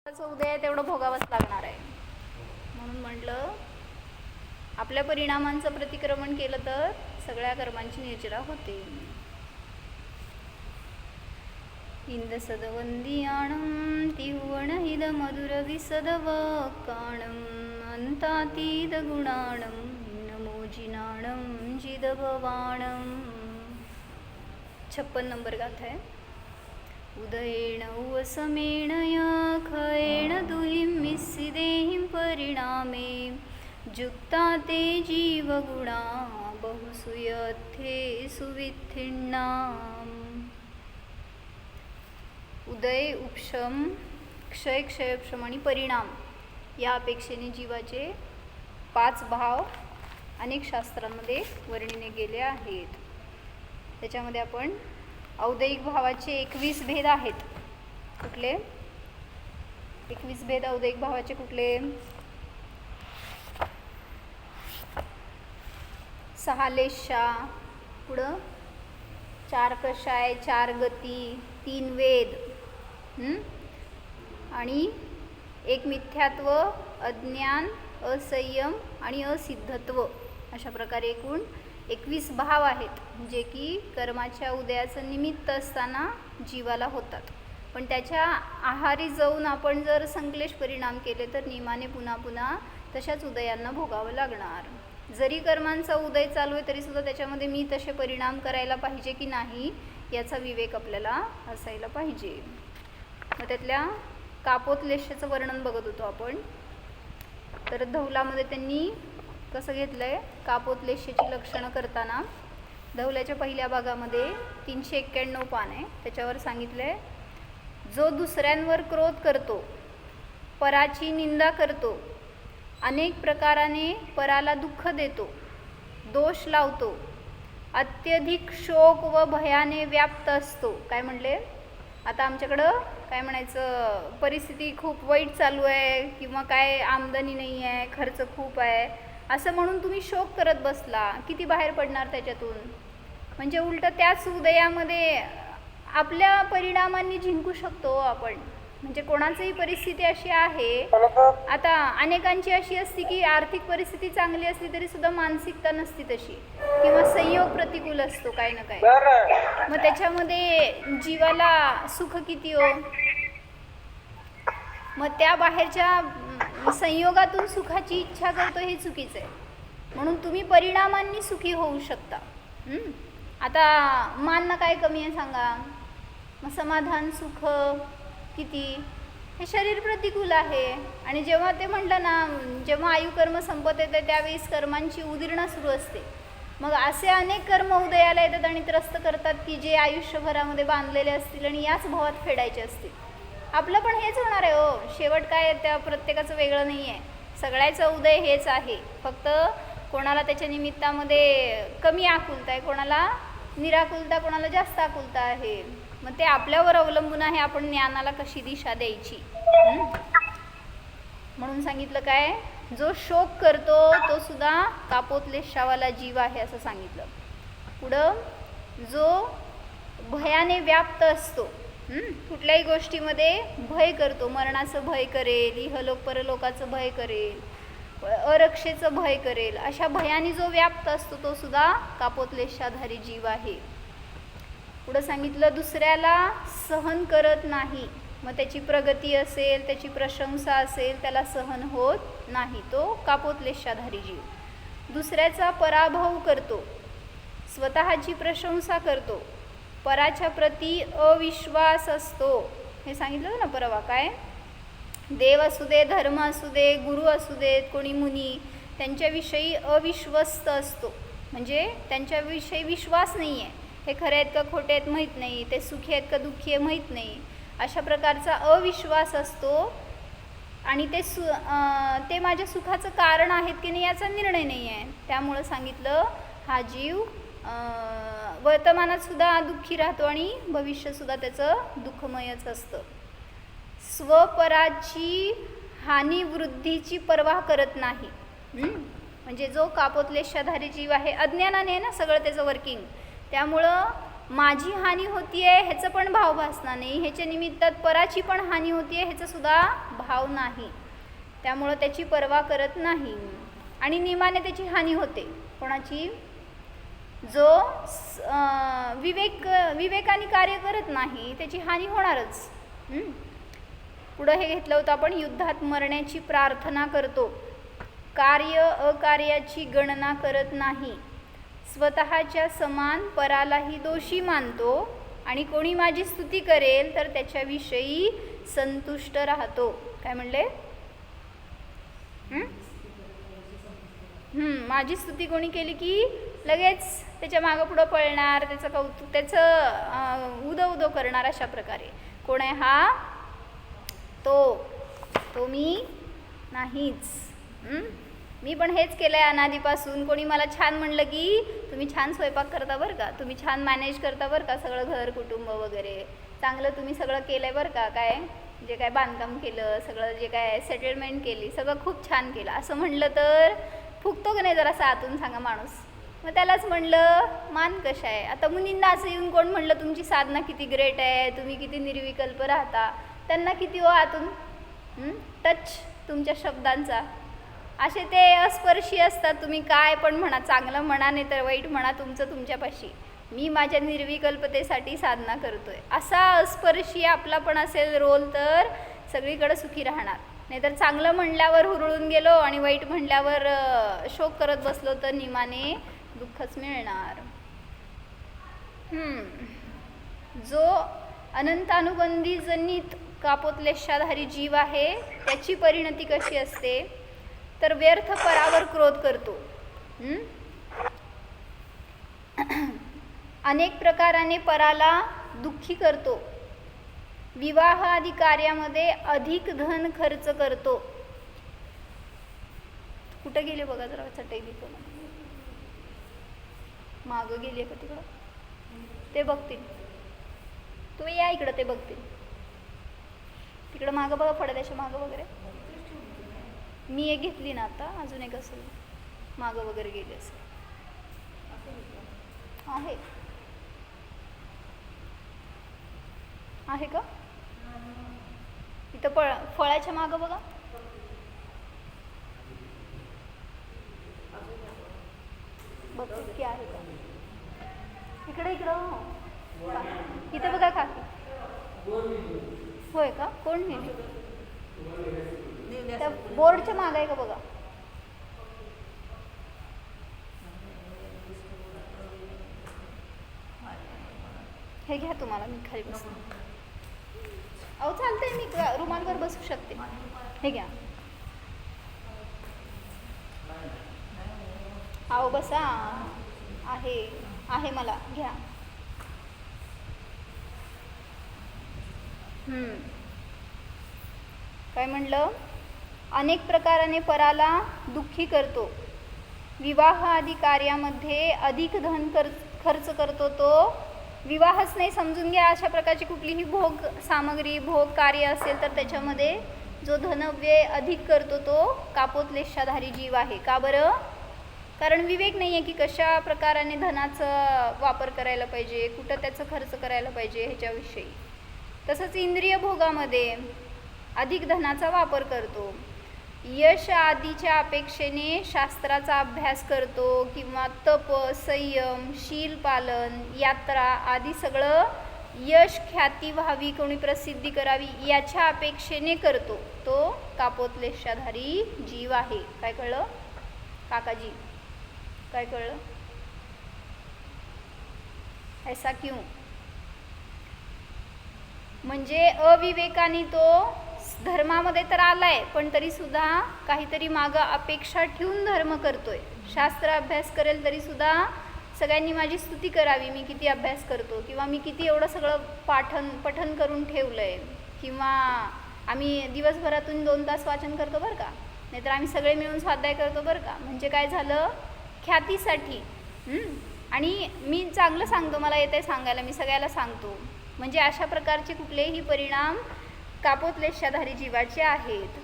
उदय आहे तेवढं भोगावंच लागणार आहे. म्हणून म्हटलं आपल्या परिणामांचं प्रतिक्रमण केलं तर सगळ्या कर्मांची निर्जरा होते. इंदसदवंदियाणं तिहुवणहिद मधुर विसदव काणं अंतातीद गुणाणं नमोजिनाणं जिदभवाणं. 56 नंबर गाथा आहे. उदयेण उवसमेण खयेण दुहिं मिस्सिदेहिं परिणामे जुक्ता ते जीवगुणा बहुसूयथे सुविथिण्णाम्. उदय, उपशम, क्षय, क्षयोपशम आणि परिणाम या अपेक्षेने जीवाचे 5 भाव अनेक शास्त्रांमध्ये वर्णिले गेले आहेत. त्याच्यामध्ये आपण औदैहिक भावाचे 21 भेद आहेत. कुठले 21 भेद औदैहिक भावाचे कुठले? 6 लेशा, पुढं 4 कषाय, 4 गती, 3 वेद आणि 1 मिथ्यात्व, अज्ञान, असंयम आणि असिद्धत्व. अशा प्रकारे एकूण 21 भाव आहेत जे की कर्माच्या उदयाचं निमित्त असताना जीवाला होतात. पण त्याच्या आहारी जाऊन आपण जर संक्लेश परिणाम केले तर नियमाने पुन्हा पुन्हा तशाच उदयांना भोगावं लागणार. जरी कर्मांचा उदय चालू आहे तरी सुद्धा त्याच्यामध्ये मी तसे परिणाम करायला पाहिजे की नाही याचा विवेक आपल्याला असायला पाहिजे. मग त्यातल्या कापोतलेशाचं वर्णन बघत होतो आपण. तर धौलामध्ये त्यांनी कसं घेतलं आहे कापोतलेशाची लक्षणं करताना. धौल्याच्या पहिल्या भागामध्ये 391 पान आहे. त्याच्यावर सांगितलं आहे, जो दुसऱ्यांवर क्रोध करतो, पराची निंदा करतो, अनेक प्रकाराने पराला दुःख देतो, दोष लावतो, अत्यधिक शोक व भयाने व्याप्त असतो. काय म्हणले? आता आमच्याकडं काय म्हणायचं, परिस्थिती खूप वाईट चालू आहे किंवा काय आमदनी नाही आहे, खर्च खूप आहे, असं म्हणून तुम्ही शोक करत बसला, किती बाहेर पडणार त्याच्यातून? म्हणजे उलट त्याच उदयामध्ये आपल्या परिणामांनी जिंकू शकतो आपण. म्हणजे कोणाचीही परिस्थिती अशी आहे, आता अनेकांची अशी असते की आर्थिक परिस्थिती चांगली असली तरी सुद्धा मानसिकता नसती तशी, किंवा संयोग प्रतिकूल असतो काय ना काय. मग त्याच्यामध्ये जीवाला सुख किती हो. मग त्या बाहेरच्या संयोगातून सुखाची इच्छा करतो हे चुकीचं आहे. म्हणून तुम्ही परिणामांनी सुखी होऊ शकता. आता मानणं काय कमी आहे सांगा? मग समाधान, सुख किती? हे शरीर प्रतिकूल आहे. आणि जेव्हा ते म्हटलं ना, जेव्हा आयुकर्म संपत येते त्यावेळेस कर्मांची उदीरणा सुरू असते. मग असे अनेक कर्म उदयाला येतात आणि त्रस्त करतात की जे आयुष्यभरामध्ये बांधलेले असतील आणि याच भावात फेडायचे असतील. आपलं पण हेच होणार आहे हो. शेवट काय त्या प्रत्येकाचं वेगळं नाही आहे. सगळ्याचं उदय हेच आहे. फक्त कोणाला त्याच्या निमित्तामध्ये कमी आकुलता आहे, कोणाला निराकुलता, कोणाला जास्त आकुलता आहे. मग ते आपल्यावर अवलंबून आहे आपण ज्ञानाला कशी दिशा द्यायची. म्हणून सांगितलं काय, जो शोक करतो तो सुद्धा कापोतलेशावाला जीव आहे असं सांगितलं. पुढं जो भयाने व्याप्त असतो, कुठल्याही गोष्टीमध्ये भय करतो, मरणाचं भय करेल, इहलोक परलोकाचं भय करेल, अरक्षेचं भय करेल, अशा भयाने जो व्याप्त असतो तो सुद्धा कापोतलेशाधारी जीव आहे. पुढं सांगितलं दुसऱ्याला सहन करत नाही. मग त्याची प्रगती असेल, त्याची प्रशंसा असेल, त्याला सहन होत नाही, तो कापोतलेशाधारी जीव. दुसऱ्याचा पराभव करतो, स्वतःची प्रशंसा करतो, पराच्या प्रती अविश्वास असतो. हे सांगितलं ना परवा. काय देव असू दे, धर्म असू दे, गुरु असू देत, कोणी मुनी, त्यांच्याविषयी अविश्वस्त असतो. म्हणजे त्यांच्याविषयी विश्वास नाही आहे. हे खरे आहेत का खोटे आहेत माहीत नाही, ते सुखी आहेत का दुःखी आहे माहीत नाही, अशा प्रकारचा अविश्वास असतो. आणि ते माझ्या सुखाचं कारण आहेत की नाही याचा निर्णय नाही आहे. त्यामुळं सांगितलं हा जीव वर्तमानात सुद्धा दुःखी राहतो आणि भविष्यसुद्धा त्याचं दुःखमयच असतं. स्वपराची हानी वृद्धीची पर्वा करत नाही. म्हणजे जो कापोतलेशाधारी जीव आहे, अज्ञानाने आहे ना सगळं त्याचं वर्किंग, त्यामुळं माझी हानी होतीये ह्याचं पण भाव भासणार नाही, ह्याच्या निमित्तात पराची पण हानी होतीये ह्याचा सुद्धा भाव नाही, त्यामुळं त्याची पर्वा करत नाही. आणि नियमाने त्याची हानी होते. कोणाची? जो विवेकाने कार्य करत नाही त्याची हानी होणारच. पुढं हे घेतलं होतं आपण, युद्धात मरण्याची प्रार्थना करतो, कार्य अकार्याची गणना करत नाही, स्वतःच्या समान परालाही दोषी मानतो आणि कोणी माझी स्तुती करेल तर त्याच्याविषयी संतुष्ट राहतो. काय म्हणले? माझी स्तुती कोणी केली की लगेच त्याच्या मागं पुढं पळणार, त्याचं कौतुक, त्याचं उदो उदो करणार. अशा प्रकारे कोण आहे हा? तो मी नाहीच. मी पण हेच केलं आहे अनादीपासून. कोणी मला छान म्हणलं की तुम्ही छान स्वयंपाक करता बरं का, तुम्ही छान मॅनेज करता बरं का, सगळं घर कुटुंब वगैरे चांगलं तुम्ही सगळं केलं आहे बरं का, काय जे काय बांधकाम केलं, सगळं जे काय सेटलमेंट केली, सगळं खूप छान केलं असं म्हणलं तर फुगतो का नाही जरासं आतून? सांगा माणूस. मग त्यालाच म्हणलं मान कशा आहे. आता मुलींना असं येऊन कोण म्हणलं तुमची साधना किती ग्रेट आहे, तुम्ही किती निर्विकल्प राहता, त्यांना किती हो आतून टच तुमच्या शब्दांचा. असे ते अस्पर्शी असतात. तुम्ही काय पण म्हणा, चांगलं म्हणा नाही तर वाईट म्हणा, तुमचं तुमच्यापाशी. मी माझ्या निर्विकल्पतेसाठी साधना करतोय असा अस्पर्शी आपला पण असेल रोल तर सगळीकडे सुखी राहणार. नाहीतर चांगलं म्हणल्यावर हुरळून गेलो आणि वाईट म्हणल्यावर शोक करत बसलो तर निमाने दुःखच मिळणार. जो अनंतानुबंधी जनित कापोतलेशाधारी जीव आहे त्याची परिणती कशी असते तर व्यर्थ परावर क्रोध करतो, अनेक प्रकाराने पराला दुःखी करतो, विवाह आदी कार्यामध्ये अधिक धन खर्च करतो. कुठे गेले बघा जरा, चटई दिसतो मागं गेली का तिकडं? ते बघतील, तुम्ही या इकडं, ते बघतील तिकडं मागं बघा, पडद्याच्या मागं वगैरे. मी एक घेतली ना आता, अजून एक असेल मागं वगैरे गेली असेल. आहे का इथं? फळाच्या मागं बघा. बघते की आहे का इकडं. इथं बघा काकी. होय का? कोण नेली? त्या बोर्डच्या मागं आहे का बघा. हे घ्या, तुम्हाला मी खाली बसते. अहो चालतंय, मी रुमालवर बसू शकते. हे घ्या. अहो बसा. आहे मला, घ्या. काय म्हणलं? अनेक प्रकाराने पराला दुःखी करतो, विवाह आदी कार्यामध्ये अधिक धन खर्च करतो. तो विवाहच नाही, समजून घ्या, अशा प्रकारची कुठलीही भोग सामग्री, भोग कार्य असेल तर त्याच्यामध्ये जो धनव्यय अधिक करतो तो कापोतलेशाधारी जीव आहे. का बरं? कारण विवेक नाही आहे की कशा प्रकाराने धनाचा वापर करायला पाहिजे, कुठं त्याचं खर्च करायला पाहिजे ह्याच्याविषयी. तसंच इंद्रिय भोगामध्ये अधिक धनाचा वापर करतो. यश आदीच्या अपेक्षेने शास्त्राचा अभ्यास करतो किंवा तप, संयम, शील पालन, यात्रा आदी सगळं यश, ख्याती व्हावी, कोणी प्रसिद्धी करावी याच्या अपेक्षेने करतो. तो कापोतलेशाधारी जीव आहे. काय कळलं काकाजी? काय कळलं? ऐसा क्यों? म्हणजे अविवेकाने तो धर्मामध्ये तर आलाय पण तरी सुद्धा काहीतरी मागं अपेक्षा ठेवून धर्म करतोय. शास्त्र अभ्यास करेल तरी सुद्धा सगळ्यांनी माझी स्तुती करावी, मी किती अभ्यास करतो, किंवा मी किती एवढं सगळं पठन करून ठेवलंय, किंवा आम्ही दिवसभरातून 2 तास वाचन करतो बरं का, नाहीतर आम्ही सगळे मिळून स्वाध्याय करतो बरं का. म्हणजे काय झालं? ख्यातीसाठी. आणि मी चांगलं सांगतो, मला येतंय सांगायला, मी सगळ्याला सांगतो. म्हणजे अशा प्रकारचे कुठलेही परिणाम कापोतलेशाधारी जीवाचे आहेत.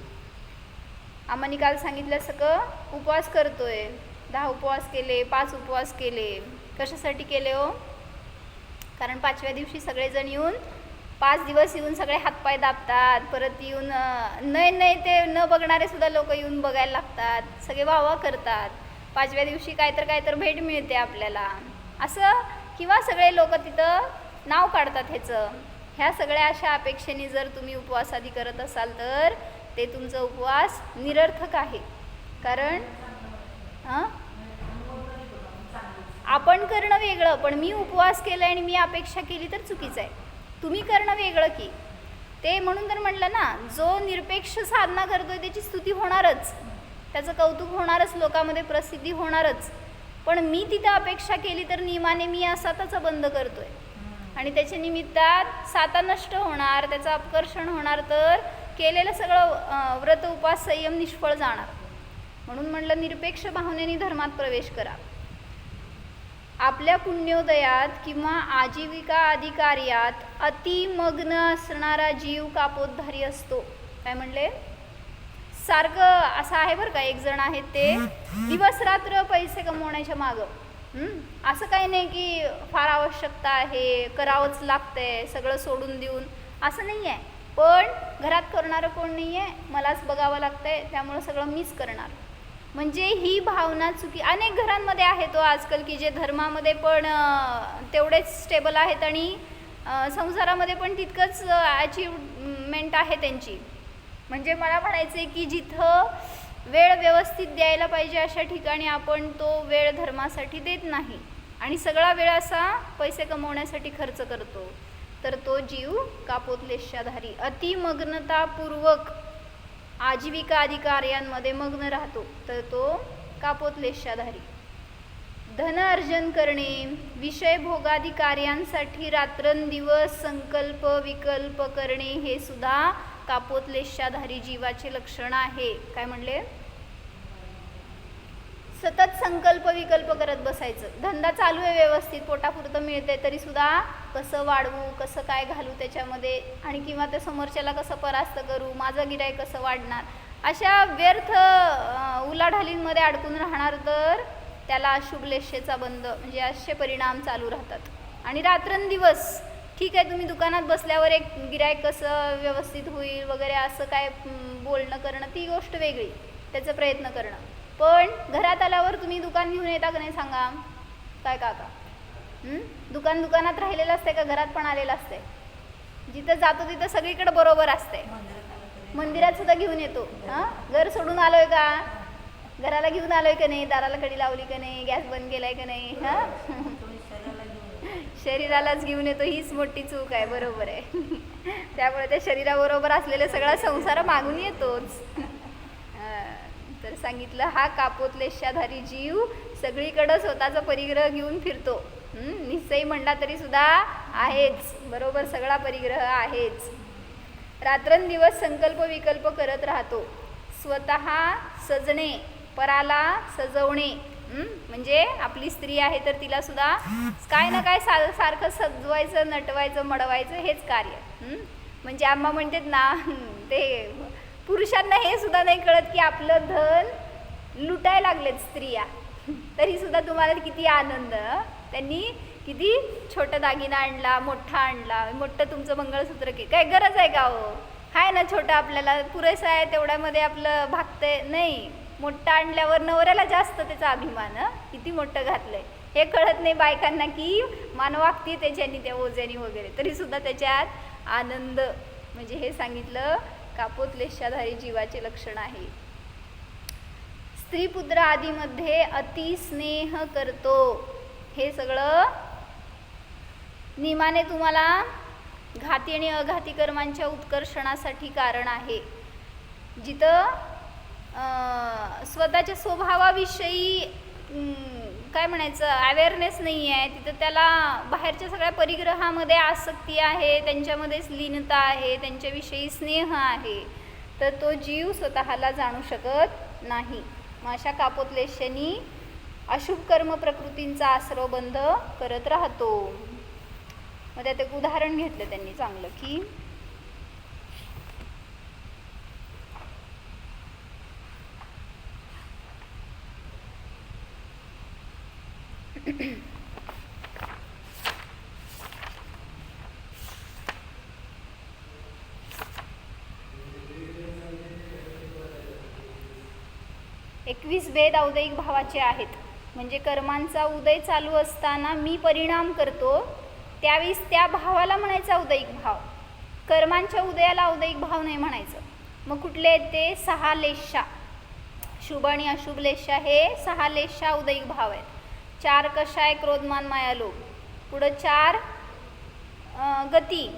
आम्हाने काल सांगितलं सगळं उपवास करतोय, 10 उपवास केले, 5 उपवास केले. कशासाठी केले हो? कारण 5व्या दिवशी सगळेजण येऊन 5 दिवस येऊन सगळे हातपाय दाबतात, परत येऊन नाही ते न बघणारे सुद्धा लोक येऊन बघायला लागतात, सगळे वाहवा करतात. 5व्या दिवशी काय तर भेट मिळते आपल्याला असं, किंवा सगळे लोक तिथं नाव काढतात ह्याचं. ह्या सगळ्या अशा अपेक्षेने जर तुम्ही उपवास आधी करत असाल तर ते तुमचा उपवास निरर्थक आहे. कारण आपण करणं वेगळं, पण मी उपवास केला आणि मी अपेक्षा केली तर चुकीचं आहे. तुम्ही करणं वेगळं की ते, म्हणून तर म्हटलं ना, जो निरपेक्ष साधना करतोय त्याची स्तुती होणारच, त्याचं कौतुक होणारच, लोकांमध्ये प्रसिद्धी होणारच. पण मी तिथं अपेक्षा केली तर नियमाने मी असाताचा बंद करतोय आणि त्याच्या निमित्तात साता नष्ट होणार, त्याचं अपकर्षण होणार, तर केलेलं सगळं व्रत उपास संयम निष्फळ जाणार. म्हणून म्हटलं निरपेक्ष भावनेने धर्मात प्रवेश करा. आपल्या पुण्योदयात किंवा आजीविका आदी कार्यात अतिमग्न असणारा जीव कापोद्धारी असतो. काय म्हणले, सारखं असं आहे बरं का, एक जण आहेत ते दिवस रात्र पैसे कमवण्याच्या मागं. असं काही नाही की फार आवश्यकता आहे, करावंच लागतंय सगळं सोडून देऊन, असं नाही आहे. पण घरात करणारं कोण नाही आहे, मलाच बघावं लागतंय, त्यामुळं सगळं मीच करणार. म्हणजे ही भावना चुकी अनेक घरांमध्ये आहे तो आजकाल, की जे धर्मामध्ये पण तेवढेच स्टेबल आहेत आणि संसारामध्ये पण तितकंच अचिव्हमेंट आहे त्यांची. म्हणजे मला म्हणायचं आहे की जिथं वेळ व्यवस्थित द्यायला पाहिजे अशा ठिकाणी आपण तो वेळ धर्मासाठी देत नाही आणि सगळा वेळ असा पैसे कमवण्यासाठी खर्च करतो, तर तो जीव कापोत्लेशाधारी, अतिमग्नतापूर्वक आजीविका आदी कार्यांमध्ये मग्न राहतो, तर तो कापोत्लेशाधारी. धन अर्जन करणे, विषय भोगादी कार्यांसाठी रात्रंदिवस संकल्प विकल्प करणे हे सुद्धा कापोत्लेशाधारी जीवाचे लक्षण आहे. काय म्हणले, सतत संकल्प विकल्प करत बसायचं. धंदा चालू आहे व्यवस्थित, पोटापुरतं मिळते, तरी सुद्धा कसं वाढवू, कसं काय घालू त्याच्यामध्ये, आणि किंवा त्या समोरच्याला कसं परास्त करू, माझं गिराईक कसं वाढणार, अशा व्यर्थ उलाढालींमध्ये अडकून राहणार, तर त्याला अशुभलेशेचा बंध म्हणजे असे परिणाम चालू राहतात. आणि रात्रंदिवस ठीक आहे, तुम्ही दुकानात बसल्यावर एक गिराईक कसं व्यवस्थित होईल वगैरे असं काय बोलणं करणं ती गोष्ट वेगळी, त्याचा प्रयत्न करणं. पण घरात आल्यावर तुम्ही दुकान घेऊन येता का नाही सांगा, काय काका? दुकानात राहिलेलं असते का घरात पण आलेलं असते? जिथं जातो तिथं सगळीकडे बरोबर असते. मंदिरात सुद्धा घेऊन येतो. घर सोडून आलोय का, घराला घेऊन आलोय का नाही, दाराला कडी लावली का नाही, गॅस बंद केलाय का नाही, शरीरालाच घेऊन येतो, हीच मोठी चूक आहे. बरोबर आहे. त्यामुळे त्या शरीराबरोबर असलेला सगळा संसार मागून येतोच. तर सांगितलं हा कापोत्लेशाधारी जीव सगळीकडं स्वतःचा परिग्रह घेऊन फिरतो. निश्चय म्हणला तरी सुद्धा आहेच, बरोबर सगळा परिग्रह आहेच. रात्रंदिवस संकल्प विकल्प करत राहतो. स्वतः सजणे, पराला सजवणे, म्हणजे आपली स्त्री आहे तर तिला सुद्धा काय ना काय सारखं सजवायचं, नटवायचं, मडवायचं हेच कार्य. म्हणजे आम्हा म्हणतात ना, ते पुरुषांना हे सुद्धा नाही कळत की आपलं धन लुटायला लागलेत स्त्रिया, तरी सुद्धा तुम्हाला किती आनंद. त्यांनी किती छोटा दागिना आणला, मोठा आणला, मोठं तुमचं मंगळसूत्र, काय गरज आहे का हो? आहे ना छोटं, आपल्याला पुरेसं आहे, तेवढ्यामध्ये आपलं भागतंय. नाही, मोठं आणल्यावर नवऱ्याला जास्त त्याचा अभिमान, किती मोठं घातलंय हे कळत नाही बायकांना, की मान वागती त्याच्यानी, त्या ओझ्यानी वगैरे, तरी सुद्धा त्याच्यात आनंद. म्हणजे हे सांगितलं कापोत्लेशाधारी जीवाचे लक्षण आहे. स्त्री पुत्र आदीमध्ये अतिस्नेह करतो. हे सगळं नियमाने तुम्हाला घाती आणि अघाती कर्मांच्या उत्कर्षणासाठी कारण आहे. जिथं स्वतःच्या स्वभावाविषयी काय म्हणायचं अवेअरनेस नाही आहे, तिथं त्याला बाहेरच्या सगळ्या परिग्रहामध्ये आसक्ती आहे, त्यांच्यामध्येच लीनता आहे, त्यांच्याविषयी स्नेह आहे, तर तो जीव स्वतःला जाणू शकत नाही. मग अशा कापोत्लेशांनी अशुभ कर्म प्रकृतींचा आश्रव बंद करत राहतो. मग त्यात एक उदाहरण घेतलं त्यांनी चांगलं, की 21 भेद औदयिक भावाचे आहेत. म्हणजे कर्मांचा उदय चालू असताना मी परिणाम करतो त्यावेळेस त्या भावाला म्हणायचं औदयिक भाव. कर्मांच्या उदयाला औदयिक भाव नाही म्हणायचं. मग कुठले आहेत ते? 6 लेशा. शुभ आणि अशुभ लेशा हे 6 लेशा औदयिक भाव आहेत. 4 कषाय, क्रोधमान, माया, लोभ. पुढं 4 गती,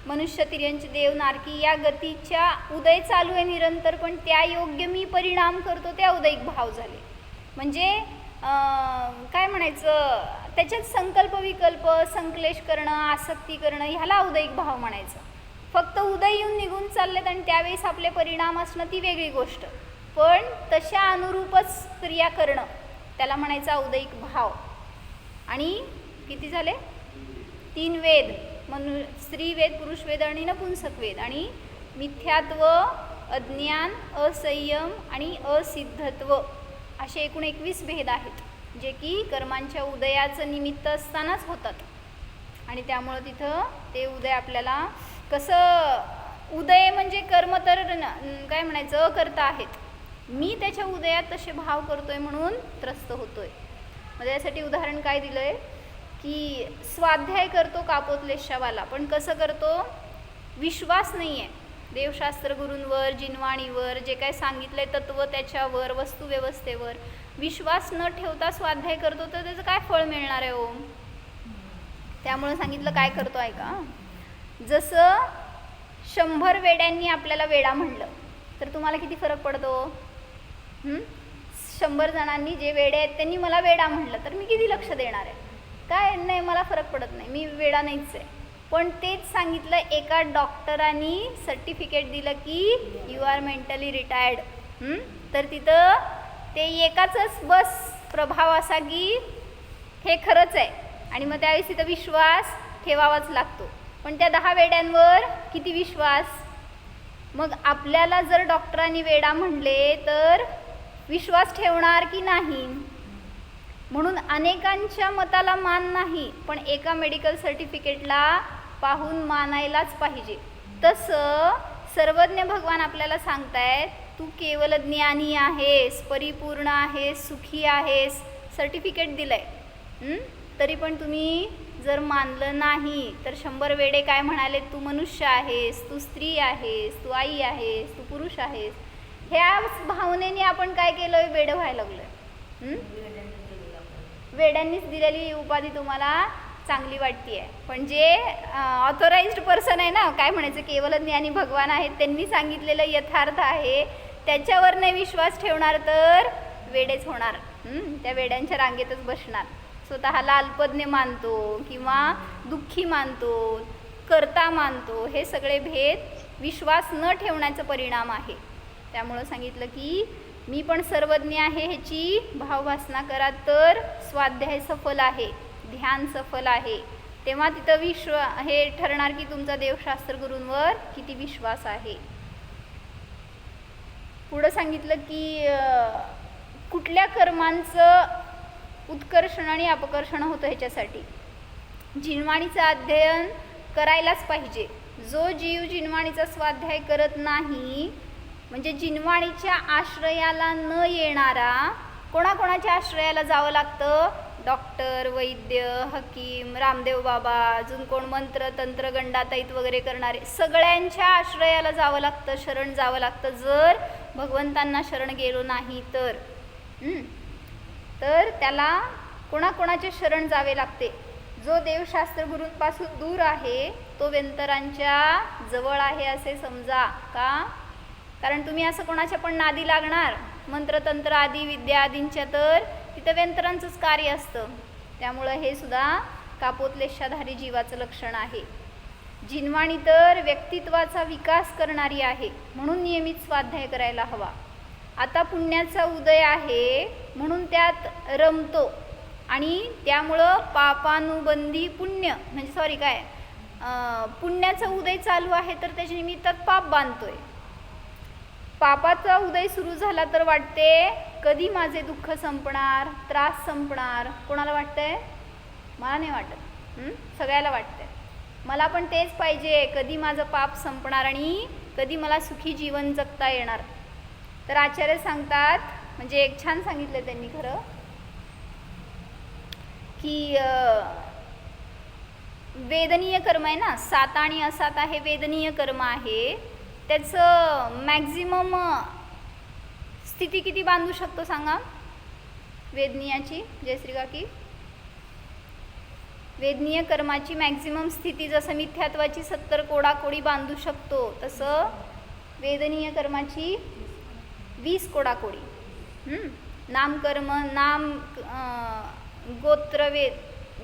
मनुष्य, तिर्यंच, देव, नारकी. या गतीच्या उदय चालू आहे निरंतर, पण त्या योग्य मी परिणाम करतो ते औदयिक भाव झाले. म्हणजे काय म्हणायचं, त्याच्यात संकल्प विकल्प, संक्लेश करणं, आसक्ती करणं, ह्याला औदयिक भाव म्हणायचं. फक्त उदय येऊन निघून चाललेत आणि त्यावेळेस आपले परिणाम असणं ती वेगळी गोष्ट, पण तशा अनुरूपच क्रिया करणं त्याला म्हणायचं औदयिक भाव. आणि किती झाले? 3 वेद, स्त्रीवेद, पुरुषवेद आणि नपुंसक वेद. आणि मिथ्यात्व, अज्ञान, असंयम आणि असिद्धत्व असे एकूण 21 भेद आहेत, जे की कर्मांच्या उदयाचं निमित्त असतानाच होतात. आणि त्यामुळं तिथं ते उदय आपल्याला कसं, उदय म्हणजे कर्म तर काय म्हणायचं अकर्ता आहेत, मी त्याच्या उदयात तसे भाव करतोय म्हणून त्रस्त होतोय. मग यासाठी उदाहरण काय दिलं आहे की स्वाध्याय करतो कापोतलेशावाला, पण कसं करतो? विश्वास नाही आहे देवशास्त्र गुरूंवर, जिनवाणीवर, जे काय सांगितलं आहे तत्व त्याच्यावर, वस्तुव्यवस्थेवर विश्वास न ठेवता स्वाध्याय करतो तर त्याचं काय फळ मिळणार आहे हो? त्यामुळं सांगितलं काय करतो ऐका. जसं 100 वेड्यांनी आपल्याला वेडा म्हणलं तर तुम्हाला किती फरक पडतो? 100 जणांनी जे वेडे आहेत त्यांनी मला वेडा म्हणलं तर मी किती लक्ष देणार आहे? काय नाही, मला फरक पडत नाही, मी वेडा नाहीच आहे. पण तेच सांगितलं एका डॉक्टरांनी सर्टिफिकेट दिलं की यू आर मेंटली रिटायर्ड, तर तिथं ते एकाचंच बस प्रभाव असा की हे खरंच आहे, आणि मग त्यावेळेस तिथं विश्वास ठेवावाच लागतो. पण त्या 10 वेड्यांवर किती विश्वास? मग आपल्याला जर डॉक्टरांनी वेडा म्हणले तर विश्वास ठेवणार की नाही? म्हणून अनेकांच्या मताला मान नाही, पण एका मेडिकल सर्टिफिकेटला पाहून मानायलाच पाहिजे. तसं सर्वज्ञ भगवान आपल्याला सांगतायत तू केवळ ज्ञानी आहेस, परिपूर्ण आहेस, सुखी आहेस, सर्टिफिकेट दिलंय. तरी पण तुम्ही जर मानलं नाही तर 100 वेडे काय म्हणाले? तू मनुष्य आहेस, तू स्त्री आहेस, तू आई आहेस, तू पुरुष आहेस. ह्या भावनेने आपण काय केलं? वेडं व्हायला लागलोय. वेड्यांनीच दिलेली उपाधी तुम्हाला चांगली वाटते आहे, पण जे ऑथोराइज्ड पर्सन आहे ना, काय म्हणायचं, केवळ ज्ञानी भगवान आहेत, त्यांनी सांगितलेलं यथार्थ आहे, त्याच्यावर नाही विश्वास ठेवणार तर वेडेच होणार. त्या वेड्यांच्या रांगेतच बसणार. स्वतःला अल्पज्ञ मानतो किंवा दुःखी मानतो, कर्ता मानतो, हे सगळे भेद विश्वास न ठेवण्याचा परिणाम आहे. त्यामुळं सांगितलं की मी पण सर्वज्ञ आहे ह्याची भावभासना करा तर स्वाध्याय सफल आहे, ध्यान सफल आहे. तेव्हा तिथं हे ठरणार की तुमचा देवशास्त्र गुरूंवर किती विश्वास आहे. पुढं सांगितलं की कुठल्या कर्मांचं उत्कर्षण आणि अपकर्षण होतं ह्याच्यासाठी जिनवाणीचं अध्ययन करायलाच पाहिजे. जो जीव जिनवाणीचा स्वाध्याय करत नाही, म्हणजे जिनवाणीच्या आश्रयाला न येणारा, कोणाकोणाच्या आश्रयाला जावं लागतं? डॉक्टर, वैद्य, हकीम, रामदेव बाबा, अजून कोण मंत्र तंत्र गंडाताईत वगैरे करणारे, सगळ्यांच्या आश्रयाला जावं लागतं, शरण जावं लागतं. जर भगवंतांना शरण गेलो नाही तर त्याला कोणाकोणाचे शरण जावे लागते? जो देवशास्त्र गुरूंपासून दूर आहे तो व्यंतरांच्या जवळ आहे असे समजा. का? कारण तुम्ही असं कोणाच्या पण नादी लागणार मंत्रतंत्र आदी विद्या आदींच्या तर तिथं व्यंतरांचंच कार्य असतं. त्यामुळं हे सुद्धा कापोतलेशाधारी जीवाचं लक्षण आहे. जिनवाणी तर व्यक्तित्वाचा विकास करणारी आहे, म्हणून नियमित स्वाध्याय करायला हवा. आता पुण्याचा उदय आहे म्हणून त्यात रमतो आणि त्यामुळं पापानुबंधी पुण्य, म्हणजे पुण्याचा उदय चालू आहे तर त्याच्या निमित्तात पाप बांधतोय. पापाचा उदय सुरू झाला तर वाटते कधी माझे दुःख संपणार, त्रास संपणार. कोणाला वाटतंय? मला नाही वाटत, सगळ्याला वाटतंय मला पण तेच पाहिजे, कधी माझं पाप संपणार आणि कधी मला सुखी जीवन जगता येणार. तर आचार्य सांगतात म्हणजे एक छान सांगितलं त्यांनी खरं की वेदनीय कर्म आहे ना, साता आणि असाता हे वेदनीय कर्म आहे. त्याचं मॅक्झिमम स्थिती किती बांधू शकतो सांगा वेदनीयाची? जयश्री काकी, वेदनीय कर्माची मॅक्झिमम स्थिती जसं मिथ्यात्वाची 70 कोडाकोडी बांधू शकतो तसं वेदनीय कर्माची 20 कोडाकोडी. नामकर्म, नाम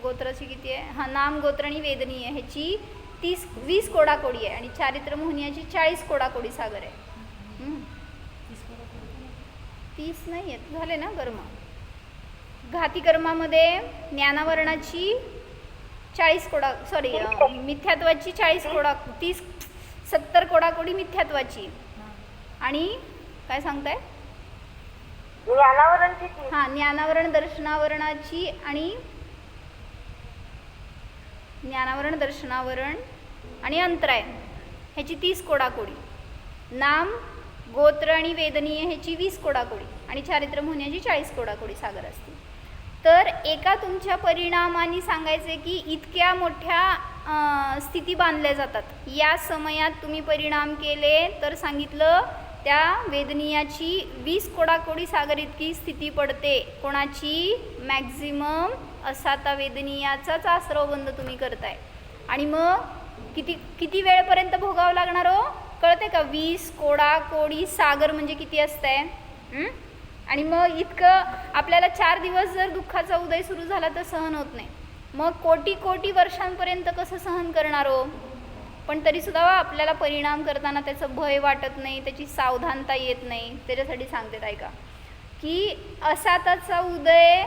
गोत्राची किती आहे? हां, नाम गोत्र आणि वेदनीय ह्याची 20 कोडाकोडी आहे आणि चारित्र मोहनीयाची 40 कोडाकोडी सागर आहे. 30 नाही आहेत, झाले ना कर्म. घाती कर्मामध्ये ज्ञानावरणाची 40 मिथ्यात्वाची 70 कोडाकोडी मिथ्यात्वाची. आणि काय सांगताय? ज्ञानावरणची. हां, ज्ञानावरण दर्शनावरणाची आणि ज्ञानावरण दर्शनावरण आणि अंतराय ह्याची 30 कोडाकोडी. नाम गोत्र आणि वेदनीय ह्याची 20 कोडाकोडी आणि चारित्र मोहण्याची 40 कोडाकोडी सागर असतील. तर एका तुमच्या परिणामाने सांगायचे की इतक्या मोठ्या स्थिती बांधल्या जातात. या समयात तुम्ही परिणाम केले तर सांगितलं त्या वेदनीयाची 20 कोडाकोडी सागर इतकी स्थिती पडते. कोणाची? मॅक्झिमम असाता वेदनीयाचाच आश्रवबंध तुम्ही करताय. आणि मग किती वेळपर्यंत भोगावं लागणार हो कळते का? 20 कोडाकोडी सागर म्हणजे किती असतंय? आणि मग इतकं आपल्याला 4 दिवस जर दुःखाचा उदय सुरू झाला तर सहन होत नाही. मग कोटी वर्षांपर्यंत कसं सहन करणार हो? पण तरीसुद्धा आपल्याला परिणाम करताना त्याचं भय वाटत नाही, त्याची सावधानता येत नाही. त्याच्यासाठी सांगते ऐका की असाताचा उदय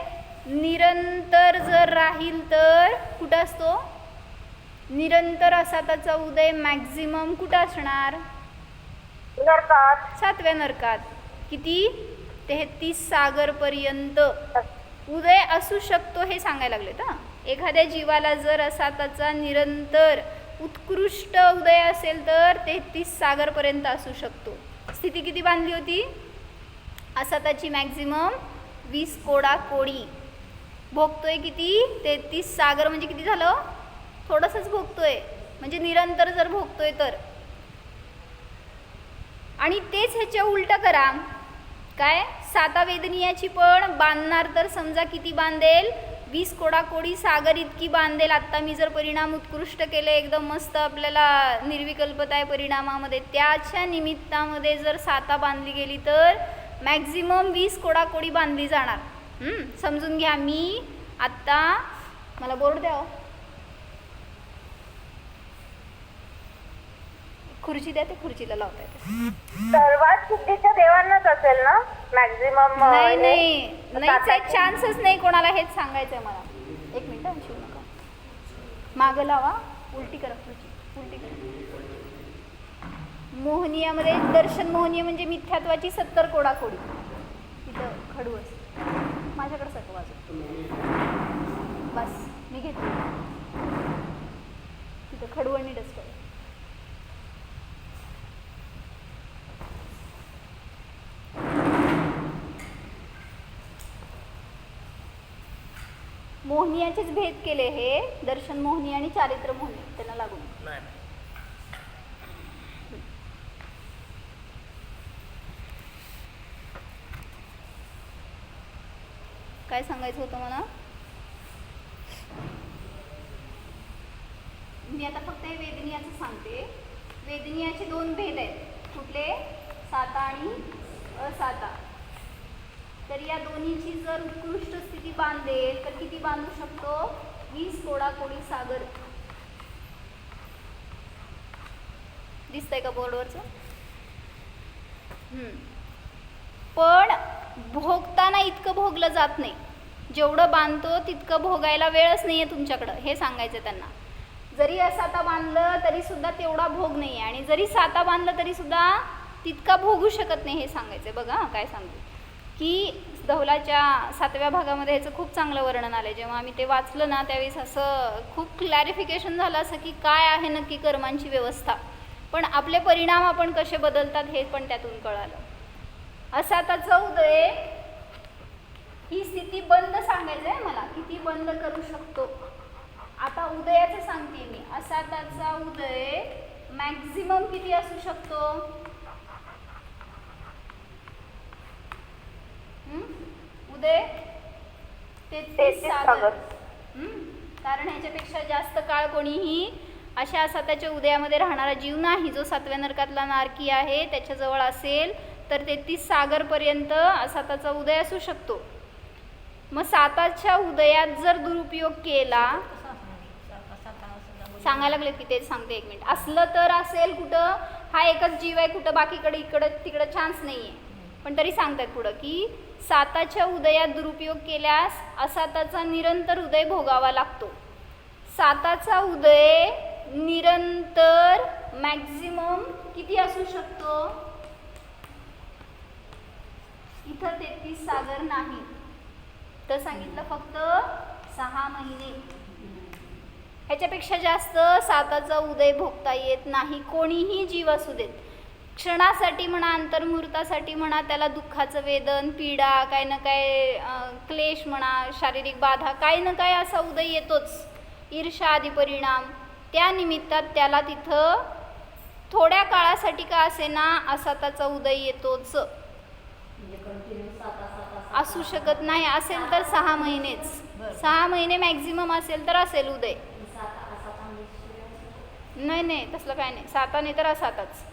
निरंतर जर राहील तर कुठं असतो? निरंतर असाताचा उदय मॅक्झिमम कुठं असणार? नरकात. 7व्या नरकात. किती? 33 सागरपर्यंत उदय असू शकतो हे सांगायला लागलेत. एखाद्या जीवाला जर असाताचा निरंतर उत्कृष्ट उदय असेल तर 33 सागरपर्यंत असू शकतो. स्थिती किती बांधली होती? असाताची मॅक्झिमम 20 कोडाकोडी. भोगतोय किती? 33 सागर म्हणजे किती झालं? थोडंसंच भोगतोय, म्हणजे निरंतर जर भोगतोय तर. आणि तेच ह्याच्या उलट करा. काय? साता वेदनीयाची पण बांधणार तर समजा किती बांधेल? 20 कोडाकोडी सागर इतकी बांधेल. आत्ता मी जर परिणाम उत्कृष्ट केले, एकदम मस्त आपल्याला निर्विकल्पता आहे परिणामामध्ये, त्याच्या निमित्तामध्ये जर साता बांधली गेली तर मॅक्झिमम 20 कोडाकोडी बांधली जाणार. समजून घ्या. मी आत्ता मला बोर्ड द्या, खुर्ची द्या, ते खुर्चीला लावता येते. सर्वात शुद्धीच्या देवांनाच असेल ना मॅक्झिमम? नाही, चान्सच नाही कोणाला. हेच सांगायचंय मला. एक मिनिट शिवू नका, मागं लावा, उलटी करा खुर्ची, उलटी करा. मोहनीयामध्ये दर्शन मोहनीय म्हणजे मिथ्यात्वाची 70 कोडाकोडी. तिथं खडू असते, माझ्याकडे सगळं वाजव, बस मी घेते. तिथं खडू आणि डस्टर. मोहनीयाचेच भेद केले हे, दर्शन मोहनी आणि चारित्र मोहनी, त्यांना लागून. काय सांगायचं होतं मला? मी आता फक्त हे वेदनीयाचं सांगते. वेदनीयाचे 2 भेद आहेत. कुठले? साता आणि असाता. तर या दोन्हीची जर उत्कृष्ट स्थिती बांधेल तर किती बांधू शकतो? 20 कोडाकोडी सागर. दिसतंय का बोर्डवरचं? पण भोगताना इतकं भोगलं जात नाही. जेवढं बांधतो तितकं भोगायला वेळच नाही आहे तुमच्याकडं, हे सांगायचं त्यांना. जरी असाता बांधलं तरी सुद्धा तेवढा भोग नाही आहे, आणि जरी साता बांधलं तरी सुद्धा तितका भोगू शकत नाही, हे सांगायचं. बघा काय सांगते की धवलाच्या 7व्या भागामध्ये ह्याचं खूप चांगलं वर्णन आलं. जेव्हा आम्ही ते वाचलं ना त्यावेळेस असं खूप क्लॅरिफिकेशन झालं असं की काय आहे नक्की कर्मांची व्यवस्था, पण आपले परिणाम आपण कसे बदलतात हे पण त्यातून कळालं. असाताचा उदय ही स्थिती बंद सांगायचं आहे मला, किती बंद करू शकतो. आता उदयाचं सांगते मी. असाताचा उदय मॅक्झिमम किती असू शकतो? उदय 33 सागर. कारण ह्याच्यापेक्षा जास्त काळ कोणीही अशा असाताच्या उदयामध्ये राहणारा जीव नाही. जो 7व्या नरकातला नारकी आहे त्याच्याजवळ असेल तर 33 सागरपर्यंत असाताचा उदय असू शकतो. मग साताच्या उदयात जर दुरुपयोग केला, सांगायला लागले की तेच सांगते, 1 मिनिट. असलं तर असेल कुठं, हा एकच जीव आहे, कुठं बाकीकडे इकडं तिकडं चान्स नाही आहे, पण तरी सांगतात पुढं की साताच्या उदयात दुरुपयोग केल्यास असाताचा निरंतर उदय भोगावा लागतो. साताचा उदय निरंतर मॅक्झिमम किती असू शकतो? इथं 33 सागर नाही तर सांगितलं फक्त 6 महिने. ह्याच्यापेक्षा जास्त साताचा उदय भोगता येत नाही कोणीही जीव असू देत. क्षणासाठी म्हणा, अंतर्मुहूर्तासाठी म्हणा, त्याला दुःखाचं वेदन, पीडा, काय ना काय क्लेश म्हणा, शारीरिक बाधा, काही ना काय असा उदय येतोच. ईर्षा आदी परिणाम, त्या निमित्तात त्याला तिथं थोड्या काळासाठी का असेना असाताचा उदय येतोच. असू शकत नाही. असेल तर 6 महिनेच. 6 महिने मॅक्झिमम असेल तर असेल उदय. नाही तसलं काय नाही. साताने तर असाताच.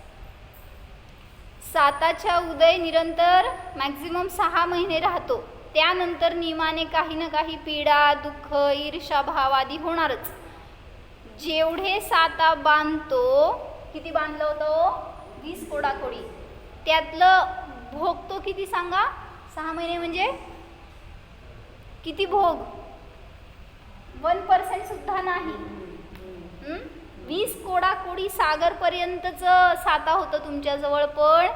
साताच्या उदय निरंतर मॅक्झिमम 6 महिने राहतो. त्यानंतर नियमाने काही ना काही पीडा, दुःख, ईर्षा भाव आदी होणारच. जेवढे साता बांधतो, किती बांधलं होतं? 20 कोडाकोडी. त्यातलं भोगतो किती सांगा? 6 महिने म्हणजे किती भोग? 1% सुद्धा नाही. 20 कोडाकोडी सागरपर्यंतचं साता होतं तुमच्याजवळ, पण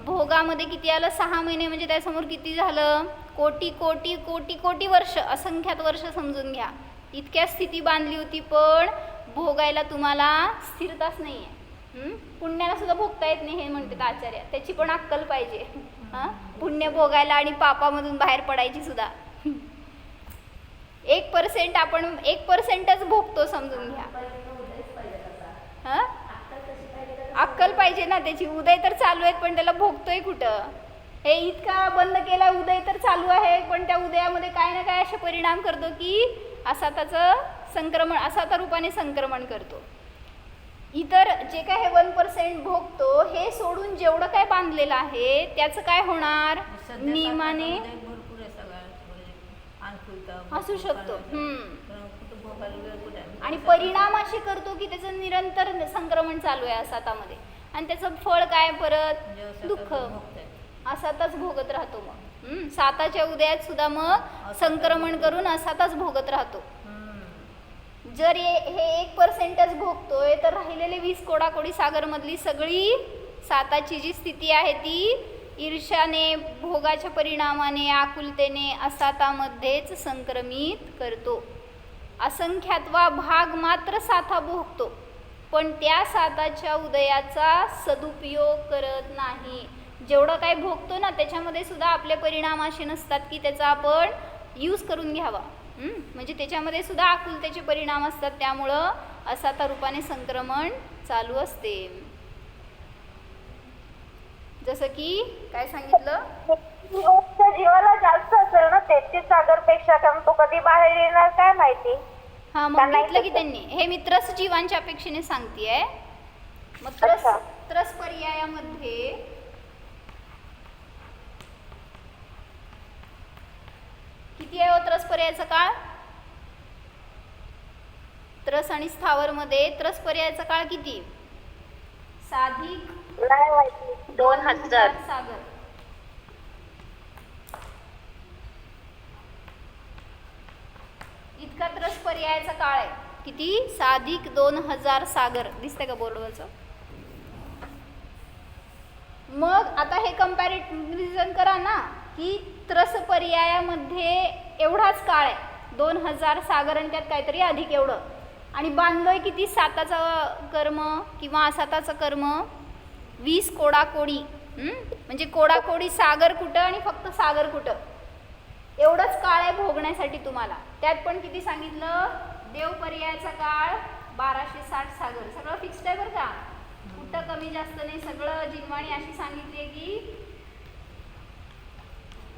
भोगामध्ये किती आलं? 6 महिने. म्हणजे त्यासमोर किती झालं? कोटी कोटी कोटी कोटी वर्ष, असंख्यात वर्ष समजून घ्या. इतक्या स्थिती बांधली होती, पण भोगायला तुम्हाला स्थिरताच नाही आहे. पुण्याला सुद्धा भोगता येत नाही हे म्हणतात आचार्य. त्याची पण अक्कल पाहिजे. पुण्य भोगायला आणि पापामधून बाहेर पडायची सुद्धा. 1% आपण 1%च भोगतो समजून घ्या. अक्कल पाहिजे ना त्याची. उदय तर चालू आहेत पण त्याला भोगतोय कुठं? हे इतका बंद केला उदय तर चालू आहे, पण त्या उदयामध्ये काय ना काय असे परिणाम करतो की असाताचं संक्रमण, असाता रूपाने संक्रमण करतो. इतर जे काय हे 1% भोगतो, हे सोडून जेवढं काय बांधलेलं आहे त्याचं काय होणार? नियमाने असू शकतो. आणि परिणाम असे करतो की त्याचं निरंतर संक्रमण चालू आहे असातामध्ये, आणि त्याचं फळ काय? परत दुःख. असाताच भोगत राहतो. मग साताच्या उदयात सुद्धा मग संक्रमण करून असाताच भोगत राहतो. जर हे 1%च भोगतोय तर राहिलेले 20 कोडाकोडी सागरमधली सगळी साताची जी स्थिती आहे ती ईर्ष्याने, भोगाच्या परिणामाने, आकुलतेने असातामध्येच संक्रमित करतो. असंख्यात्वा भाग मात्र साता भोगतो, पण त्या साताच्या उदयाचा सदुपयोग करत नाही. जेवढं काय भोगतो ना त्याच्यामध्ये सुद्धा आपले परिणाम असे नसतात की त्याचा आपण यूज करून घ्यावा. म्हणजे त्याच्यामध्ये सुद्धा आकुलतेचे परिणाम असतात. त्यामुळं असाता रूपाने संक्रमण चालू असते. जसं की काय सांगितलं? जीवाला जास्त असेल ना 33 सागरपेक्षा, कारण तो कधी बाहेर येणार काय माहिती. हा, मग म्हटलं की त्यांनी हे मी त्रस जीवांच्या अपेक्षेने सांगतेय. मग त्रस पर्यायामध्ये किती आहे? त्रस पर्यायाचा काळ. त्रस आणि स्थावर मध्ये त्रस पर्यायाचा काळ किती? साधिक 2000 सागर. इतका त्रस पर्यायाचा काळ आहे. किती? साधिक 2000 सागर. दिसतंय का बोर्डवरचं? मग आता हे कंपॅरिझन करा ना की त्रस पर्यायामध्ये एवढाच काळ आहे 2000 सागर, आणि त्यात काहीतरी अधिक एवढं, आणि बांधलोय किती? साताचा कर्म किंवा असाताचं कर्म 20 कोडाकोडी. म्हणजे कोडाकोडी सागर कुठं आणि फक्त सागर कुठं? एवढंच काळ आहे भोगण्यासाठी तुम्हाला. त्यात पण किती सांगितलं, देव पर्यायाचा काळ 1260 सागर. सगळं फिक्स्ड आहे बरं का, कुठं कमी जास्त नाही. सगळं जिनवाणी अशी सांगितली आहे की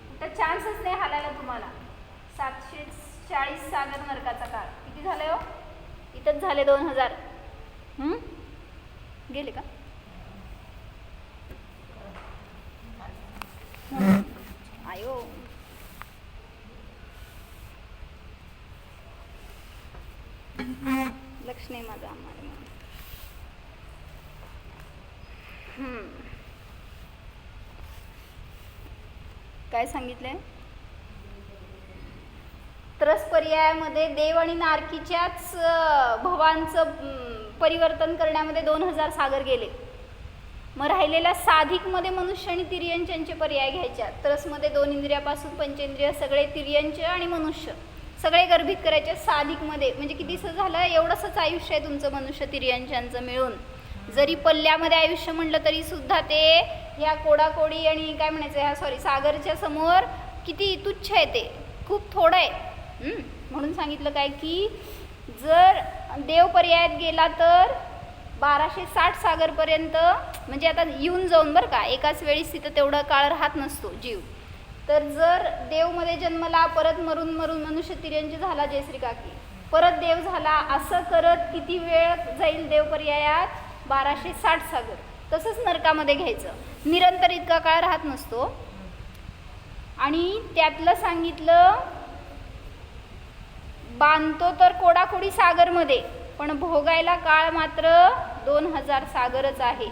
कुठं चान्सच नाही हालायला तुम्हाला. 740 सागर नरकाचा काळ. किती झाले हो, इथंच झाले 2000. गेले का? आयो लक्ष नाही माझं आम्हाला. काय सांगितलंय, त्रस पर्यायामध्ये देव आणि नारकीच्याच भवांचं परिवर्तन करण्यामध्ये 2000 सागर गेले. मग राहिलेल्या साधिकमध्ये मनुष्य आणि तिर्यंचे पर्याय घ्यायच्या. त्रसमध्ये 2 इंद्रियापासून पंचेंद्रिय सगळे तिर्यंच आणि मनुष्य सगळे गर्भित करायचे. साधिकमध्ये म्हणजे कितीसं झालं, एवढंसंच आयुष्य आहे तुमचं मनुष्य तिर्यंचांचं मिळून. जरी पल्ल्यामध्ये आयुष्य म्हटलं तरी सुद्धा ते ह्या कोडाकोडी आणि काय म्हणायचं ह्या सागरच्या समोर किती तुच्छ आहे, ते खूप थोडं आहे. म्हणून सांगितलं काय की जर देव पर्यायात गेला तर 1260 सागरपर्यंत, म्हणजे आता येऊन जाऊन बरं का, एकाच वेळीच तिथं तेवढा काळ राहत नसतो जीव. तर जर देवमध्ये जन्मला, परत मरून मरून मनुष्य तिर्यंच झाला, जयश्री काकी परत देव झाला, असं करत किती वेळ जाईल देव पर्यायात, 1260 सागर. तसंच नरकामध्ये घ्यायचं, निरंतर इतका काळ राहत नसतो. आणि त्यातलं सांगितलं, बांधतो तर कोडाकोडी सागरमध्ये, पण भोगायला काळ मात्र 2000 सागरच आहे.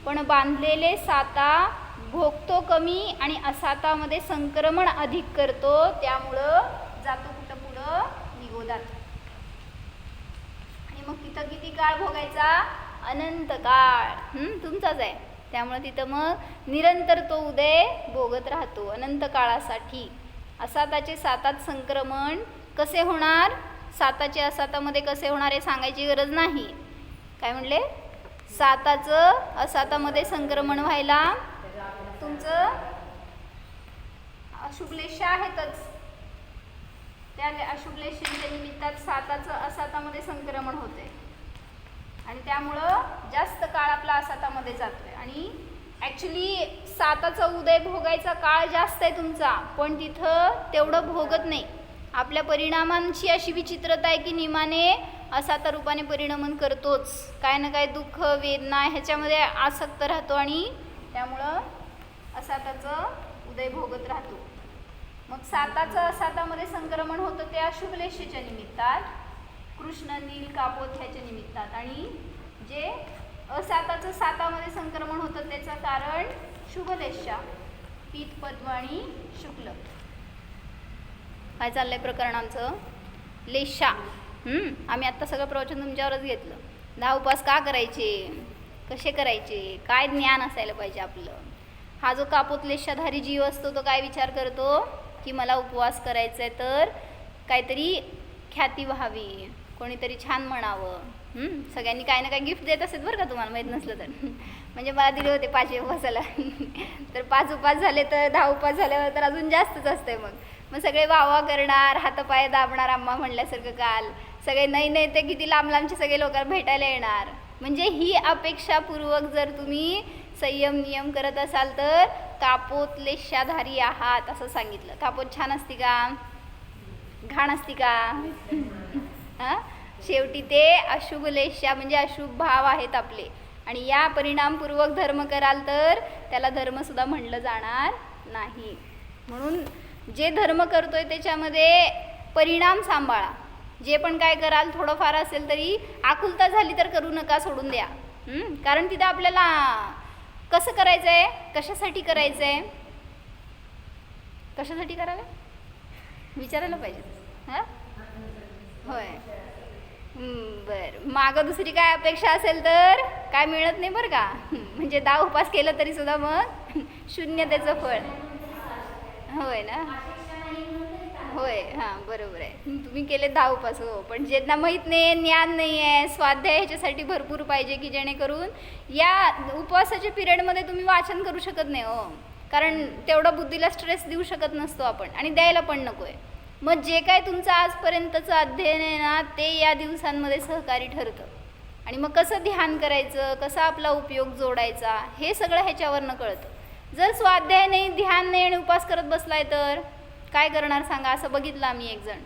पण बांधलेले साता भोगतो कमी आणि असातामध्ये संक्रमण अधिक करतो, त्यामुळं जातो कुठं पुढं निगोदात. आणि मग तिथं किती काळ भोगायचा, अनंत काळ तुमचाच आहे. त्यामुळं तिथं मग निरंतर तो उदय भोगत राहतो अनंत काळासाठी. असाताचे सातात संक्रमण कसे होणार, साताचे असातामध्ये कसे होणार हे सांगायची गरज नाही. काय म्हणले, साताचं असातामध्ये संक्रमण व्हायला तुमचं अशुभलेशा आहेतच, त्या अशुभलेशांच्या निमित्तात साताचं असातामध्ये संक्रमण होते आणि त्यामुळं जास्त काळ आपला असातामध्ये जातोय. आणि ॲक्च्युली साताचा उदय भोगायचा काळ जास्त आहे तुमचा, पण तिथं तेवढं भोगत नाही. आपल्या परिणामांची अशी विचित्रता आहे की निमाने असाता रूपाने परिणमन करतोच, काय ना काय दुःख वेदना ह्याच्यामध्ये आसक्त राहतो आणि त्यामुळं असाताचं उदय भोगत राहतो. मग साताचं असातामध्ये संक्रमण होतं ते अशुभलेशेच्या निमित्तात, कृष्ण नील कापोत ह्याच्या निमित्तात. आणि जे असाताचं सातामध्ये संक्रमण होतं त्याचं कारण शुभलेशा, पीत पद्म आणि शुक्ल. काय चाललंय प्रकरण आमचं, लेशा. आम्ही आत्ता सगळं प्रवचन तुमच्यावरच घेतलं. 10 उपास का करायचे, कसे करायचे, काय ज्ञान असायला पाहिजे आपलं. हा जो कापोत लेशाधारी जीव असतो तो काय विचार करतो की मला उपवास करायचा आहे तर काहीतरी ख्याती व्हावी, कोणीतरी छान म्हणावं. सगळ्यांनी काय ना काय गिफ्ट देत असेल बरं का, तुम्हाला माहीत नसलं तर. म्हणजे मला दिले होते 5 उपवासाला तर 5 उपास झाले तर 10 उपास झाल्यावर तर अजून जास्तच असतंय. मग सगळे वावा करणार, हातपाय दाबणार, अम्मा म्हणल्यासारखं काल सगळे नाही ते किती लांब लांबचे सगळे लोक भेटायला येणार. म्हणजे ही अपेक्षापूर्वक जर तुम्ही संयम नियम करत असाल तर कापोत लेशाधारी आहात असं सांगितलं. कापोत छान असती का, घाण असती का? शेवटी ते अशुभ लेशा म्हणजे अशुभ भाव आहेत आपले. आणि या परिणामपूर्वक धर्म कराल तर त्याला धर्मसुद्धा म्हणलं जाणार नाही. म्हणून जे धर्म करतोय त्याच्यामध्ये परिणाम सांभाळा. जे पण काय कराल थोडंफार असेल तरी आकुलता झाली तर करू नका, सोडून द्या. कारण तिथं आपल्याला कसं करायचं आहे, कशासाठी करायचं आहे, कशासाठी करायला विचारायला पाहिजे. होय, बरं. मागं दुसरी काय अपेक्षा असेल तर काय मिळत नाही बरं का. म्हणजे 10 उपास केलं तरी सुद्धा मग शून्य त्याचं फळ. होय ना, होय, हां बरोबर आहे. तुम्ही केले 10 उपास हो, पण ज्यांना माहीत नाही, ज्ञान नाही आहे, स्वाध्याय ह्याच्यासाठी भरपूर पाहिजे की जेणेकरून या उपवासाच्या पिरियडमध्ये तुम्ही वाचन करू शकत नाही हो. कारण तेवढा बुद्धीला स्ट्रेस देऊ शकत नसतो आपण आणि द्यायला पण नको आहे. मग जे काय तुमचं आजपर्यंतचं अध्ययन आहे ना ते या दिवसांमध्ये सहकारी ठरतं. आणि मग कसं ध्यान करायचं, कसा आपला उपयोग जोडायचा हे सगळं ह्याच्यावरनं कळतं. जर स्वाध्याय नाही, ध्यान नाही आणि उपास करत बसलाय तर काय करणार सांगा. असं बघितलं आम्ही एक जण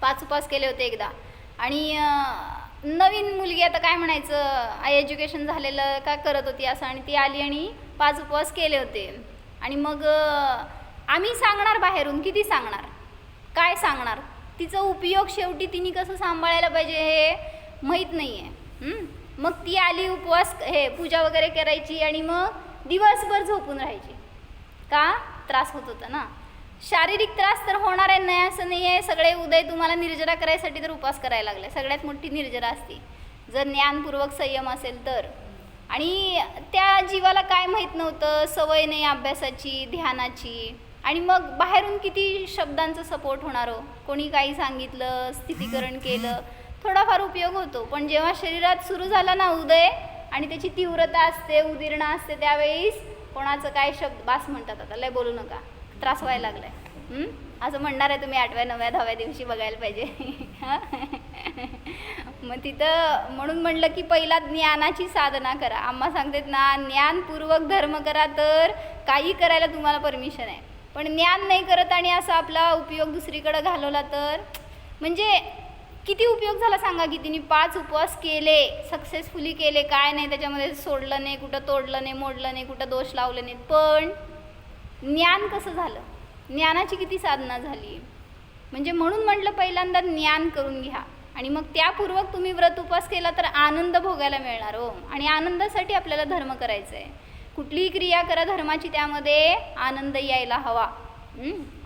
5 उपास केले होते एकदा. आणि नवीन मुलगी आता काय म्हणायचं एज्युकेशन झालेलं का करत होती असं, आणि ती आली आणि 5 उपवास केले होते. आणि मग आम्ही सांगणार बाहेरून, किती सांगणार, काय सांगणार, तिचा उपयोग शेवटी तिने कसं सांभाळायला पाहिजे हे माहीत नाही आहे. मग ती आली उपवास पूजा वगैरे करायची आणि मग दिवसभर झोपून राहायची. का? त्रास होत होता ना. शारीरिक त्रास तर होणार आहे, नाही असं नाही आहे. सगळे उदय तुम्हाला निर्जरा करायसाठी तर उपास करायला लागले. सगळ्यात मोठी निर्जरा असते जर ज्ञानपूर्वक संयम असेल तर. आणि त्या जीवाला काय माहीत नव्हतं, सवय नाही अभ्यासाची, ध्यानाची. आणि मग बाहेरून किती शब्दांचा सपोर्ट होणार हो. कोणी काही सांगितलं, स्थितीकरण केलं, थोडाफार उपयोग होतो. पण जेव्हा शरीरात सुरू झाला ना उदय आणि त्याची तीव्रता असते, उदीरणा असते, त्यावेळेस कोणाचं काय शब्द बास म्हणतात, आता लय बोलू नका, त्रास व्हायला लागलाय. असं म्हणणार आहे तुम्ही 8व्या 9व्या 10व्या दिवशी बघायला पाहिजे. मग तिथं म्हणून म्हणलं की पहिला ज्ञानाची साधना करा. आम्हा सांगतात ना ज्ञानपूर्वक धर्म करा तर काही करायला तुम्हाला परमिशन आहे. पण ज्ञान नाही करत आणि असा आपला उपयोग दुसरीकडे घालवला तर म्हणजे किती उपयोग झाला सांगा. की तिने 5 उपवास केले, सक्सेसफुली केले, काय नाही त्याच्यामध्ये सोडलं नाही, कुठं तोडलं नाही, मोडलं नाही, कुठं दोष लावले नाहीत. पण ज्ञान कसं झालं, ज्ञानाची किती साधना झाली. म्हणजे म्हणून म्हटलं पहिल्यांदा ज्ञान करून घ्या आणि मग त्यापूर्वक तुम्ही व्रत उपवास केला तर आनंद भोगायला मिळणार हो. आणि आनंदासाठी आपल्याला धर्म करायचा आहे. कुठलीही क्रिया करा धर्माची, त्यामध्ये आनंद यायला हवा.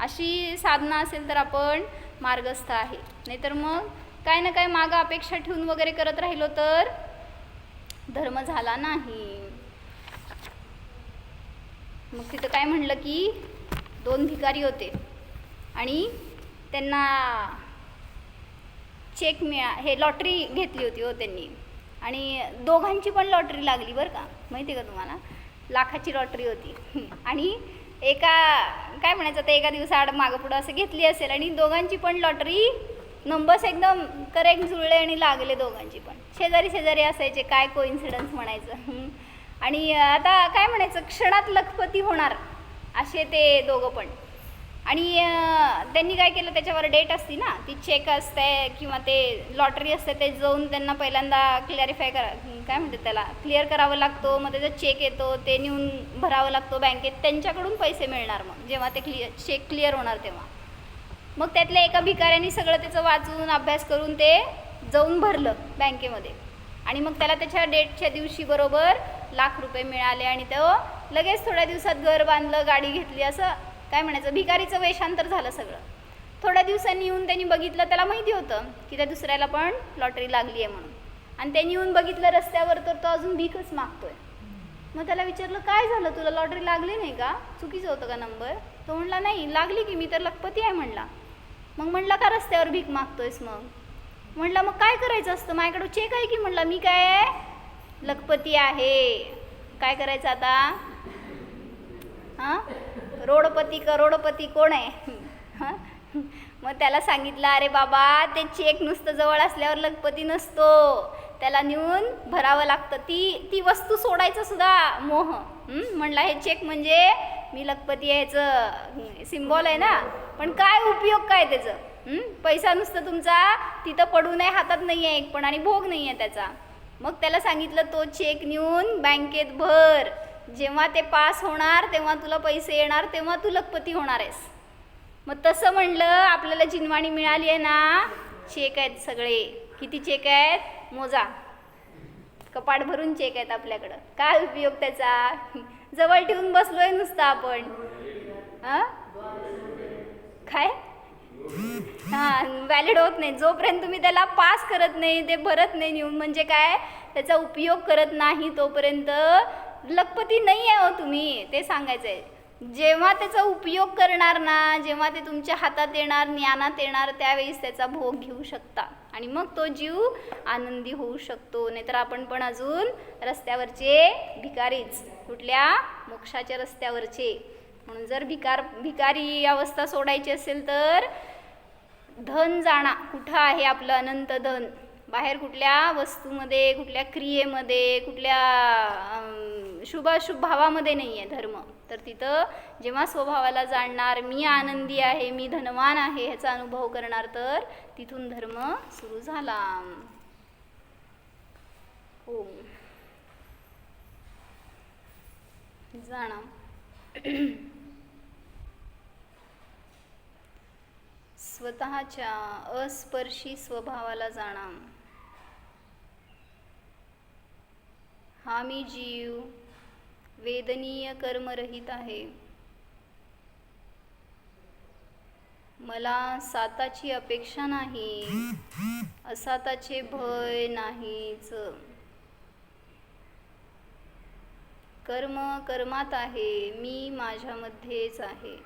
अशी साधना असेल तर आपण मार्गस्थ आहे. नाहीतर मग काय ना काय मागं अपेक्षा ठेवून वगैरे करत राहिलो तर धर्म झाला नाही. मग तिथं काय म्हणलं की 2 भिकारी होते आणि त्यांना चेक लॉटरी घेतली होती हो त्यांनी. आणि दोघांची पण लॉटरी लागली बरं का, माहिती आहे का तुम्हाला. लाखाची लॉटरी होती आणि एका काय म्हणायचं तर एका दिवसाआड मागं पुढं असं घेतली असेल आणि दोघांची पण लॉटरी नंबर्स एकदम करेक्ट जुळले आणि लागले दोघांची पण. शेजारी शेजारी असायचे, काय कोइन्सिडन्स म्हणायचं. आणि आता काय म्हणायचं क्षणात लखपती होणार असे ते दोघं पण. आणि त्यांनी काय केलं, त्याच्यावर डेट असती ना, ती चेक असते किंवा ते लॉटरी असते, ते जाऊन त्यांना पहिल्यांदा क्लॅरिफाय काय म्हणतात त्याला क्लिअर करावं लागतो. मग त्याचा चेक येतो, ते नेऊन भरावं लागतो बँकेत, त्यांच्याकडून पैसे मिळणार. मग जेव्हा ते चेक क्लिअर होणार तेव्हा मग त्यातल्या एका भिकाऱ्याने सगळं त्याचं वाचून अभ्यास करून ते जाऊन भरलं बँकेमध्ये. आणि मग त्याला त्याच्या डेटच्या दिवशी बरोबर लाख रुपये मिळाले आणि तो लगेच थोड्या दिवसात घर बांधलं, गाडी घेतली. असं काय म्हणायचं भिकारीचं वेषांतर झालं सगळं. थोड्या दिवसांनी येऊन त्यांनी बघितलं, त्याला माहिती होतं की त्या दुसऱ्याला पण लॉटरी लागली आहे म्हणून. आणि त्यांनी येऊन बघितलं रस्त्यावर तर तो अजून भीकच मागतोय. मग त्याला विचारलं काय झालं, तुला लॉटरी लागली नाही का, चुकीचं होतं का नंबर. तो म्हणला नाही लागली की, मी तर लखपती आहे म्हणला. मग म्हणला का रस्त्यावर भीक मागतोयस. मग म्हणलं मग काय करायचं असतं, माझ्याकडं चेक आहे की. म्हणला मी काय लखपती आहे, काय करायचं आता. हां रोडपती करोडपती कोण आहे. हां मग त्याला सांगितलं अरे बाबा ते चेक नुसतं जवळ असल्यावर लखपती नसतो, त्याला नेऊन भरावं लागतं. ती वस्तू सोडायचं सुद्धा मोह. म्हणला हे चेक म्हणजे मी लखपती आहे ह्याचं सिम्बॉल आहे ना, पण काय उपयोग काय त्याचं. पैसा नुसतं तुमचा तिथं पडू नये, हातात नाही आहे एक पण, आणि भोग नाही आहे त्याचा. मग त्याला सांगितलं तो चेक नेऊन बँकेत भर, जेव्हा ते पास होणार तेव्हा तुला पैसे येणार, तेव्हा तू लखपती होणार आहेस. मग तसं म्हणलं आपल्याला जिनवाणी मिळाली आहे ना, चेक आहेत सगळे. किती चेक आहेत मोजा, कपाट भरून चेक आहेत आपल्याकडं. काय उपयोग त्याचा, जवळ ठेवून बसलोय नुसतं आपण. काय व्हॅलिड होत नाही जोपर्यंत तुम्ही त्याला पास करत नाही, ते भरत नाही नेऊन, म्हणजे काय त्याचा उपयोग करत नाही तोपर्यंत लखपती नाही आहे हो तुम्ही, ते सांगायचं आहे. जेव्हा त्याचा उपयोग करणार ना, जेव्हा ते तुमच्या हातात येणार, ज्ञानात येणार, त्यावेळेस त्याचा भोग घेऊ शकता. आणि मग तो जीव आनंदी होऊ शकतो. नाहीतर आपण पण अजून रस्त्यावरचे भिकारीच, कुठल्या मोक्षाच्या रस्त्यावरचे. म्हणून जर भिकारी अवस्था सोडायची असेल तर धन जाणा. कुठं आहे आपलं अनंत धन? बाहेर कुठल्या वस्तूमध्ये, कुठल्या क्रियेमध्ये, कुठल्या शुभाशुभ भावामध्ये नाही आहे धर्म. तर तिथं जेव्हा स्वभावाला जाणणार, मी आनंदी आहे, मी धनवान आहे ह्याचा अनुभव करणार, तर तिथून धर्म सुरू झाला. हो जाणा. स्वतःच्या अस्पर्शी स्वभावाला जाणा. हा मी जीव वेदनीय कर्मरहित आहे. मला साताची अपेक्षा नाही, असाताचे भय नाहीच. कर्म कर्मात आहे, मी माझ्यामध्येच आहे.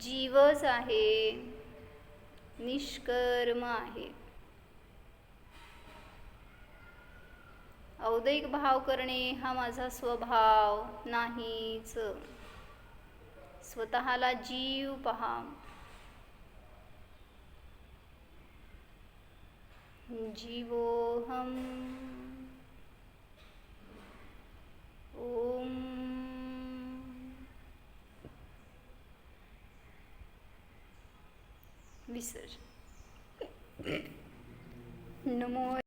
जीवच आहे, निष्कर्म आहे. औदैक भाव करणे हा माझा स्वभाव नाहीच. स्वतःला जीव पहा. जीवोहम. ओम विसर्जन. नमो